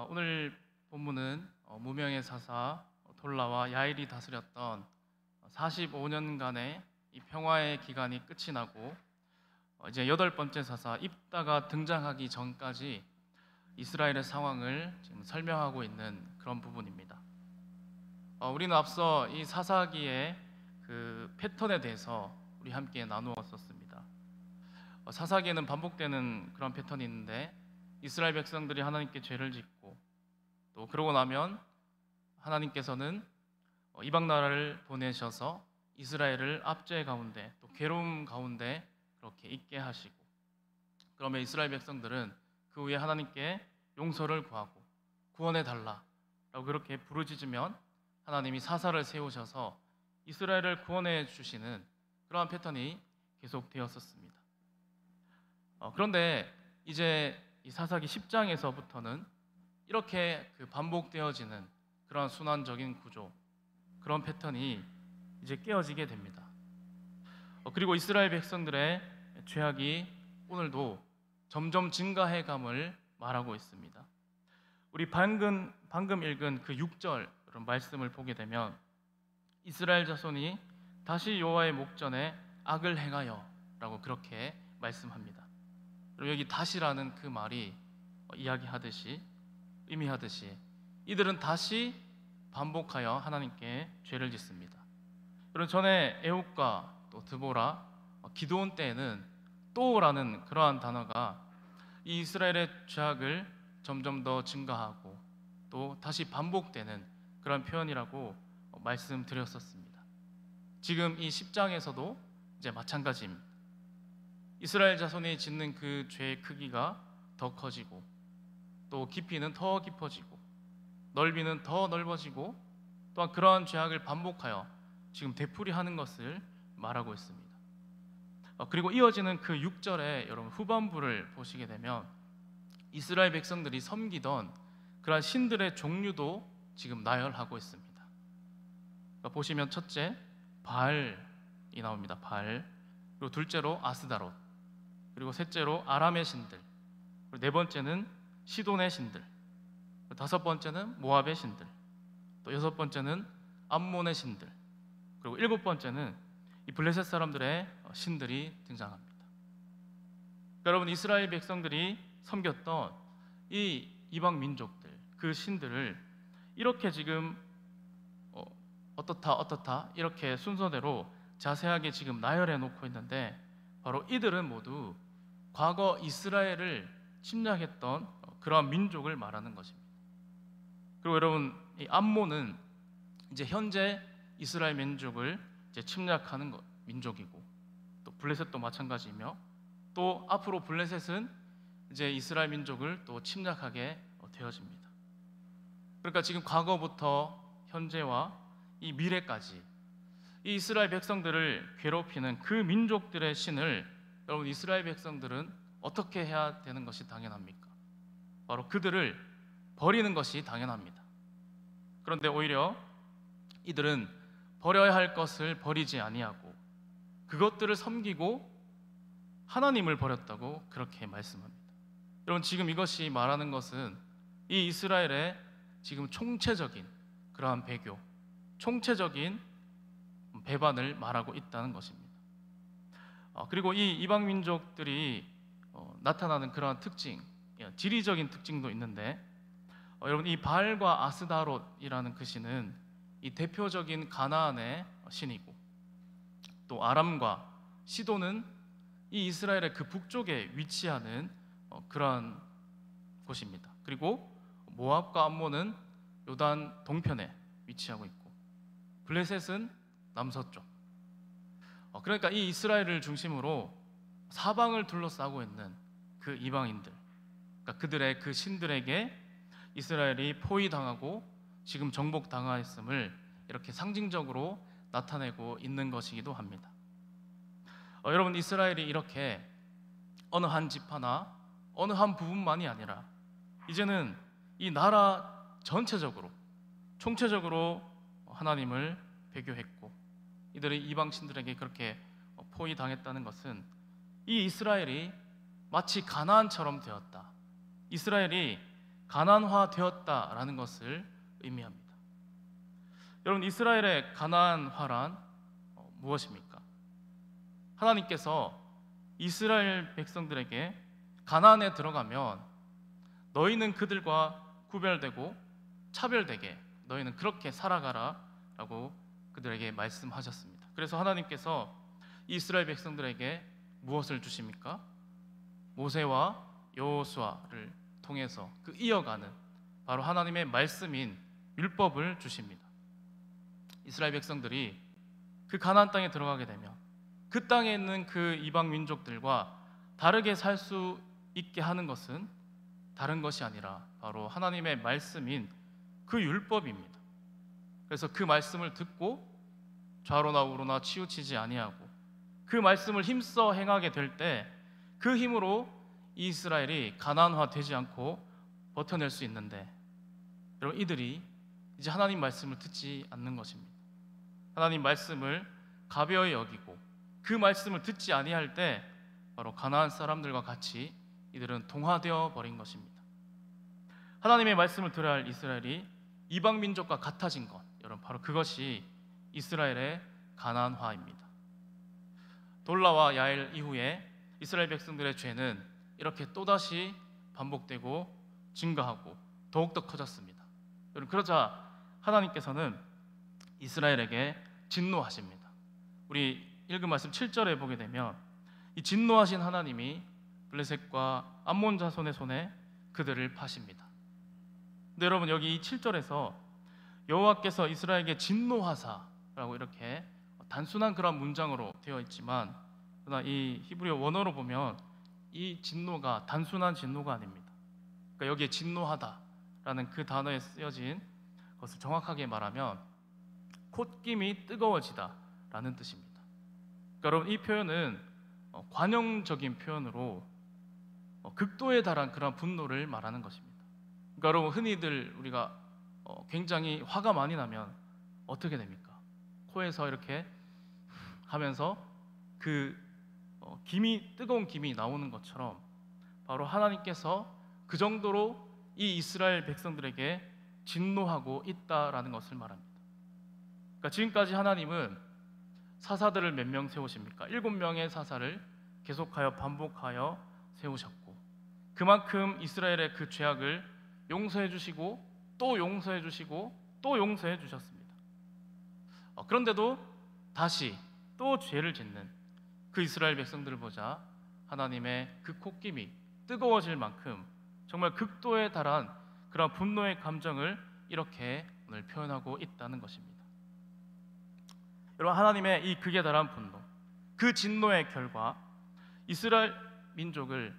오늘 본문은 무명의 사사 돌라와 야일이 다스렸던 45년간의 이 평화의 기간이 끝이 나고 이제 8번째 사사 입다가 등장하기 전까지 이스라엘의 상황을 지금 설명하고 있는 그런 부분입니다. 우리는 앞서 이 사사기의 그 패턴에 대해서 우리 함께 나누었었습니다. 사사기에는 반복되는 그런 패턴이 있는데, 이스라엘 백성들이 하나님께 죄를 짓고 또 그러고 나면 하나님께서는 이방 나라를 보내셔서 이스라엘을 압제 가운데 또 괴로움 가운데 그렇게 있게 하시고, 그러면 이스라엘 백성들은 그 후에 하나님께 용서를 구하고 구원해 달라라고 그렇게 부르짖으면 하나님이 사사를 세우셔서 이스라엘을 구원해 주시는 그러한 패턴이 계속되었었습니다. 그런데 이제 이 사사기 10장에서부터는 이렇게 반복되어지는 그런 순환적인 구조, 그런 패턴이 이제 깨어지게 됩니다. 그리고 이스라엘 백성들의 죄악이 오늘도 점점 증가해감을 말하고 있습니다. 우리 방금 읽은 그 6절 말씀을 보게 되면 이스라엘 자손이 다시 여호와의 목전에 악을 행하여 라고 그렇게 말씀합니다. 그리고 여기 다시라는 그 말이 의미하듯이 이들은 다시 반복하여 하나님께 죄를 짓습니다. 그리고 전에 에훗과 또 드보라, 기드온 때에는 또라는 그러한 단어가 이 이스라엘의 죄악을 점점 더 증가하고 또 다시 반복되는 그런 표현이라고 말씀드렸었습니다. 지금 이 10장에서도 이제 마찬가지입니다. 이스라엘 자손이 짓는 그 죄의 크기가 더 커지고 또 깊이는 더 깊어지고 넓이는 더 넓어지고 또한 그러한 죄악을 반복하여 지금 되풀이하는 것을 말하고 있습니다. 그리고 이어지는 그 6절의 여러분 후반부를 보시게 되면 이스라엘 백성들이 섬기던 그러한 신들의 종류도 지금 나열하고 있습니다. 보시면 첫째 바알이 나옵니다. 바알. 그리고 둘째로 아스다롯, 그리고 셋째로 아람의 신들, 그리고 네 번째는 시돈의 신들, 다섯 번째는 모압의 신들, 또 여섯 번째는 암몬의 신들, 그리고 일곱 번째는 이 블레셋 사람들의 신들이 등장합니다. 여러분, 이스라엘 백성들이 섬겼던 이 이방 민족들, 그 신들을 이렇게 지금 어떻다 이렇게 순서대로 자세하게 지금 나열해 놓고 있는데, 바로 이들은 모두 과거 이스라엘을 침략했던 그러한 민족을 말하는 것입니다. 그리고 여러분, 이 암몬은 이제 현재 이스라엘 민족을 이제 침략하는 민족이고, 또 블레셋도 마찬가지이며, 또 앞으로 블레셋은 이제 이스라엘 민족을 또 침략하게 되어집니다. 그러니까 지금 과거부터 현재와 이 미래까지 이 이스라엘 백성들을 괴롭히는 그 민족들의 신을 여러분 이스라엘 백성들은 어떻게 해야 되는 것이 당연합니까? 바로 그들을 버리는 것이 당연합니다. 그런데 오히려 이들은 버려야 할 것을 버리지 아니하고 그것들을 섬기고 하나님을 버렸다고 그렇게 말씀합니다. 여러분, 지금 이것이 말하는 것은 이 이스라엘의 지금 총체적인 그러한 배교, 총체적인 배반을 말하고 있다는 것입니다. 그리고 이 이방 민족들이 나타나는 그러한 특징, 지리적인 특징도 있는데, 여러분 이 바알과 아스다롯이라는 그 신은 이 대표적인 가나안의 신이고, 또 아람과 시돈은 이 이스라엘의 그 북쪽에 위치하는 그러한 곳입니다. 그리고 모압과 암몬은 요단 동편에 위치하고 있고, 블레셋은 남서쪽. 그러니까 이 이스라엘을 중심으로 사방을 둘러싸고 있는 그 이방인들, 그러니까 그들의 그 신들에게 이스라엘이 포위당하고 지금 정복당하였음을 이렇게 상징적으로 나타내고 있는 것이기도 합니다. 여러분, 이스라엘이 이렇게 어느 한 지파나 어느 한 부분만이 아니라 이제는 이 나라 전체적으로 총체적으로 하나님을 배교했고 이들이 이방 신들에게 그렇게 포위당했다는 것은 이 이스라엘이 마치 가나안처럼 되었다. 이스라엘이 가나안화 되었다라는 것을 의미합니다. 여러분, 이스라엘의 가나안화란 무엇입니까? 하나님께서 이스라엘 백성들에게 가나안에 들어가면 너희는 그들과 구별되고 차별되게 너희는 그렇게 살아가라 라고 그들에게 말씀하셨습니다. 그래서 하나님께서 이스라엘 백성들에게 무엇을 주십니까? 모세와 여호수아를 통해서 그 이어가는 바로 하나님의 말씀인 율법을 주십니다. 이스라엘 백성들이 그 가나안 땅에 들어가게 되면 그 땅에 있는 그 이방 민족들과 다르게 살 수 있게 하는 것은 다른 것이 아니라 바로 하나님의 말씀인 그 율법입니다. 그래서 그 말씀을 듣고 좌로나 우로나 치우치지 아니하고 그 말씀을 힘써 행하게 될 때 그 힘으로 이스라엘이 가나안화 되지 않고 버텨낼 수 있는데, 여러분, 이들이 이제 하나님 말씀을 듣지 않는 것입니다. 하나님 말씀을 가벼이 여기고 그 말씀을 듣지 아니할 때 바로 가나안 사람들과 같이 이들은 동화되어 버린 것입니다. 하나님의 말씀을 들어야 할 이스라엘이 이방 민족과 같아진 것, 여러분, 바로 그것이 이스라엘의 가나안화입니다. 돌라와 야엘 이후에 이스라엘 백성들의 죄는 이렇게 또다시 반복되고 증가하고 더욱더 커졌습니다. 여러분, 그러자 하나님께서는 이스라엘에게 진노하십니다. 우리 읽은 말씀 7절에 보게 되면 이 진노하신 하나님이 블레셋과 암몬 자손의 손에 그들을 파십니다. 근데 여러분, 여기 이 7절에서 여호와께서 이스라엘에게 진노하사라고 이렇게 단순한 그런 문장으로 되어 있지만, 그러나 이 히브리어 원어로 보면 이 진노가 단순한 진노가 아닙니다. 그러니까 여기에 진노하다라는 그 단어에 쓰여진 것을 정확하게 말하면 콧김이 뜨거워지다라는 뜻입니다. 그러니까 여러분, 이 표현은 관용적인 표현으로 극도에 달한 그런 분노를 말하는 것입니다. 그러니까 여러분, 흔히들 우리가 굉장히 화가 많이 나면 어떻게 됩니까? 코에서 이렇게 하면서 그 뜨거운 김이 나오는 것처럼 바로 하나님께서 그 정도로 이 이스라엘 백성들에게 진노하고 있다라는 것을 말합니다. 그러니까 지금까지 하나님은 사사들을 몇 명 세우십니까? 7명의 사사를 계속하여 반복하여 세우셨고, 그만큼 이스라엘의 그 죄악을 용서해 주시고 또 용서해 주시고 또 용서해 주셨습니다. 그런데도 다시 또 죄를 짓는 그 이스라엘 백성들을 보자 하나님의 그 콧김이 뜨거워질 만큼 정말 극도에 달한 그런 분노의 감정을 이렇게 오늘 표현하고 있다는 것입니다. 여러분, 하나님의 이 극에 달한 분노, 그 진노의 결과 이스라엘 민족을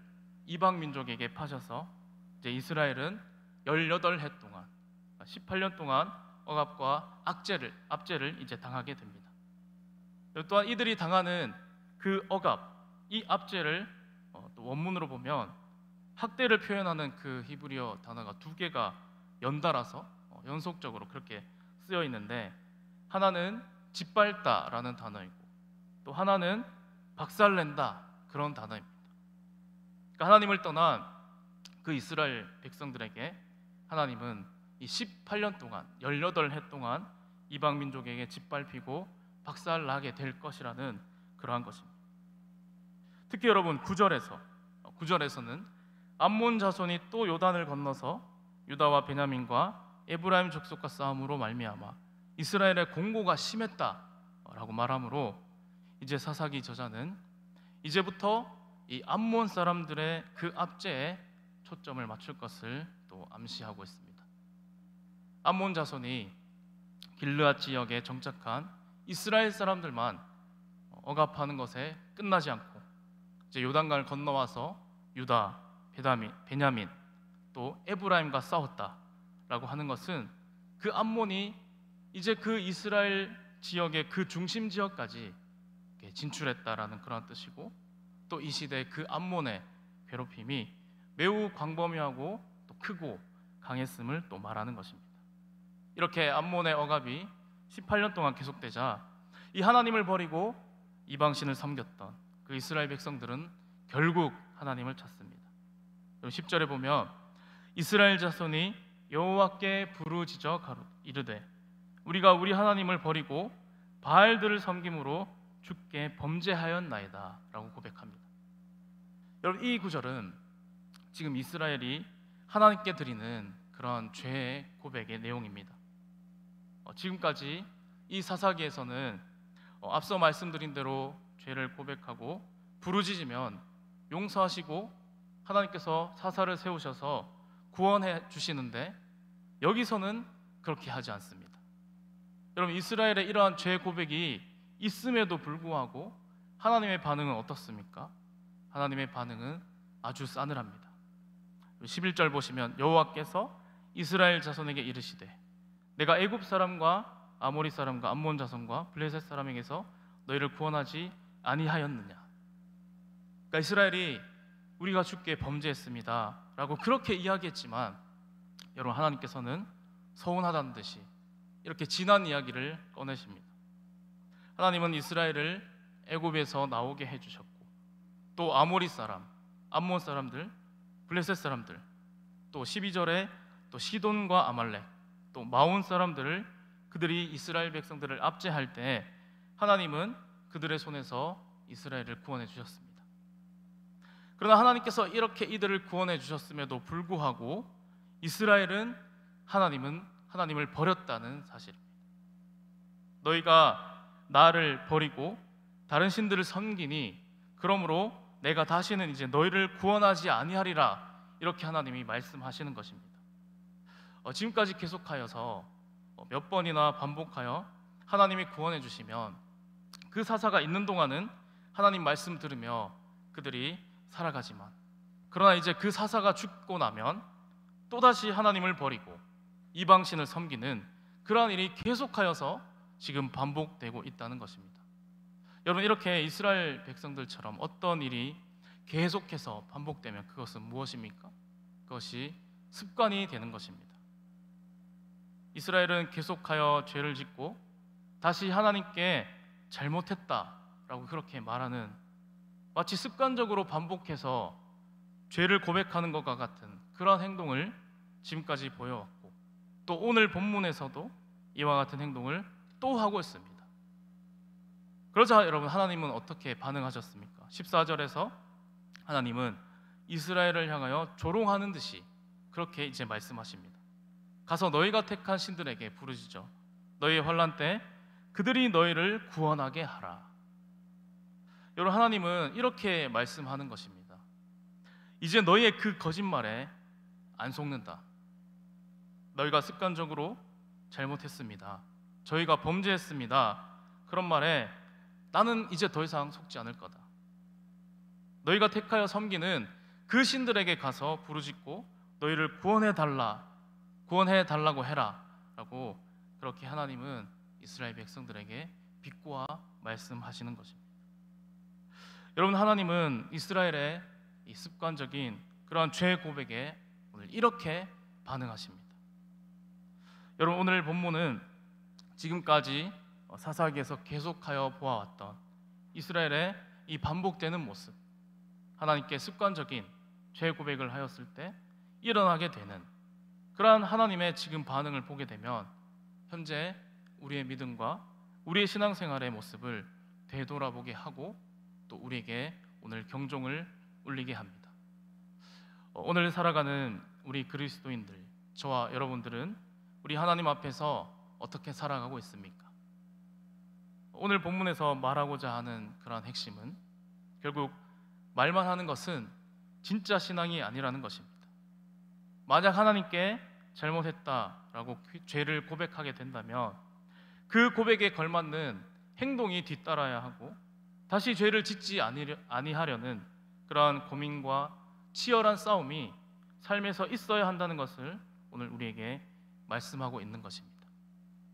이방 민족에게 파셔서 이제 이스라엘은 18해 동안 18년 동안 억압과 압제를 이제 당하게 됩니다. 또한 이들이 당하는 그 억압, 이 압제를 또 원문으로 보면 학대를 표현하는 그 히브리어 단어가 두 개가 연달아서 연속적으로 그렇게 쓰여 있는데, 하나는 짓밟다라는 단어이고 또 하나는 박살낸다 그런 단어입니다. 그러니까 하나님을 떠난 그 이스라엘 백성들에게 하나님은 이 18년 동안 18해 동안 이방 민족에게 짓밟히고 박살나게 될 것이라는 그러한 것입니다. 특히 여러분 9절에서는 암몬 자손이 또 요단을 건너서 유다와 베냐민과 에브라임 족속과 싸움으로 말미암아 이스라엘의 공고가 심했다라고 말하므로 이제 사사기 저자는 이제부터 이 암몬 사람들의 그 압제에 초점을 맞출 것을 또 암시하고 있습니다. 암몬 자손이 길르앗 지역에 정착한 이스라엘 사람들만 억압하는 것에 끝나지 않고 이제 요단강을 건너와서 유다, 베냐민 또 에브라임과 싸웠다라고 하는 것은 그 암몬이 이제 그 이스라엘 지역의 그 중심 지역까지 진출했다라는 그런 뜻이고, 또 이 시대 그 암몬의 괴롭힘이 매우 광범위하고 또 크고 강했음을 또 말하는 것입니다. 이렇게 암몬의 억압이 18년 동안 계속되자 이 하나님을 버리고 이방신을 섬겼던 그 이스라엘 백성들은 결국 하나님을 찾습니다. 10절에 보면 이스라엘 자손이 여호와께 부르짖어 이르되 우리가 우리 하나님을 버리고 바알들을 섬김으로 주께 범죄하였나이다 라고 고백합니다. 여러분, 이 구절은 지금 이스라엘이 하나님께 드리는 그런 죄의 고백의 내용입니다. 지금까지 이 사사기에서는 앞서 말씀드린 대로 죄를 고백하고 부르짖으면 용서하시고 하나님께서 사사를 세우셔서 구원해 주시는데, 여기서는 그렇게 하지 않습니다. 여러분, 이스라엘의 이러한 죄 고백이 있음에도 불구하고 하나님의 반응은 어떻습니까? 하나님의 반응은 아주 싸늘합니다. 11절 보시면 여호와께서 이스라엘 자손에게 이르시되 내가 애굽 사람과 아모리 사람과 암몬 자손과 블레셋 사람에게서 너희를 구원하지 아니하였느냐. 그러니까 이스라엘이 우리가 주께 범죄했습니다 라고 그렇게 이야기했지만, 여러분, 하나님께서는 서운하다는 듯이 이렇게 진한 이야기를 꺼내십니다. 하나님은 이스라엘을 애굽에서 나오게 해주셨고, 또 아모리 사람, 암몬 사람들, 블레셋 사람들, 또 12절에 또 시돈과 아말렉, 또 마온 사람들을, 그들이 이스라엘 백성들을 압제할 때 하나님은 그들의 손에서 이스라엘을 구원해 주셨습니다. 그러나 하나님께서 이렇게 이들을 구원해 주셨음에도 불구하고 이스라엘은 하나님을 버렸다는 사실입니다. 너희가 나를 버리고 다른 신들을 섬기니 그러므로 내가 다시는 이제 너희를 구원하지 아니하리라, 이렇게 하나님이 말씀하시는 것입니다. 지금까지 계속하여서 몇 번이나 반복하여 하나님이 구원해 주시면 그 사사가 있는 동안은 하나님 말씀 들으며 그들이 살아가지만, 그러나 이제 그 사사가 죽고 나면 또다시 하나님을 버리고 이방신을 섬기는 그러한 일이 계속하여서 지금 반복되고 있다는 것입니다. 여러분, 이렇게 이스라엘 백성들처럼 어떤 일이 계속해서 반복되면 그것은 무엇입니까? 그것이 습관이 되는 것입니다. 이스라엘은 계속하여 죄를 짓고 다시 하나님께 잘못했다라고 그렇게 말하는, 마치 습관적으로 반복해서 죄를 고백하는 것과 같은 그런 행동을 지금까지 보여왔고, 또 오늘 본문에서도 이와 같은 행동을 또 하고 있습니다. 그러자 여러분, 하나님은 어떻게 반응하셨습니까? 14절에서 하나님은 이스라엘을 향하여 조롱하는 듯이 그렇게 이제 말씀하십니다. 가서 너희가 택한 신들에게 부르짖어 너희의 환난 때 그들이 너희를 구원하게 하라. 여러분, 하나님은 이렇게 말씀하는 것입니다. 이제 너희의 그 거짓말에 안 속는다. 너희가 습관적으로 잘못했습니다, 저희가 범죄했습니다, 그런 말에 나는 이제 더 이상 속지 않을 거다. 너희가 택하여 섬기는 그 신들에게 가서 부르짖고 너희를 구원해 달라고 해라 라고 그렇게 하나님은 이스라엘 백성들에게 비꼬아 말씀하시는 것입니다. 여러분, 하나님은 이스라엘의 이 습관적인 그러한 죄 고백에 오늘 이렇게 반응하십니다. 여러분, 오늘 본문은 지금까지 사사기에서 계속하여 보아왔던 이스라엘의 이 반복되는 모습, 하나님께 습관적인 죄 고백을 하였을 때 일어나게 되는 그러한 하나님의 지금 반응을 보게 되면 현재 우리의 믿음과 우리의 신앙생활의 모습을 되돌아보게 하고 또 우리에게 오늘 경종을 울리게 합니다. 오늘 살아가는 우리 그리스도인들, 저와 여러분들은 우리 하나님 앞에서 어떻게 살아가고 있습니까? 오늘 본문에서 말하고자 하는 그러한 핵심은 결국 말만 하는 것은 진짜 신앙이 아니라는 것입니다. 만약 하나님께 잘못했다라고 죄를 고백하게 된다면 그 고백에 걸맞는 행동이 뒤따라야 하고 다시 죄를 짓지 아니하려는 그러한 고민과 치열한 싸움이 삶에서 있어야 한다는 것을 오늘 우리에게 말씀하고 있는 것입니다.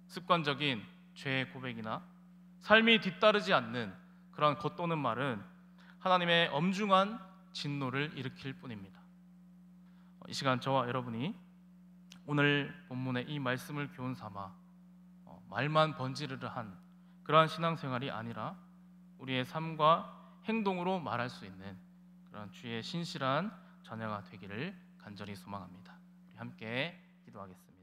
습관적인 죄의 고백이나 삶이 뒤따르지 않는 그러한 겉도는 말은 하나님의 엄중한 진노를 일으킬 뿐입니다. 이 시간 저와 여러분이 오늘 본문의 이 말씀을 교훈 삼아 말만 번지르르 한 그러한 신앙생활이 아니라 우리의 삶과 행동으로 말할 수 있는 그런 주의 신실한 자녀가 되기를 간절히 소망합니다. 우리 함께 기도하겠습니다.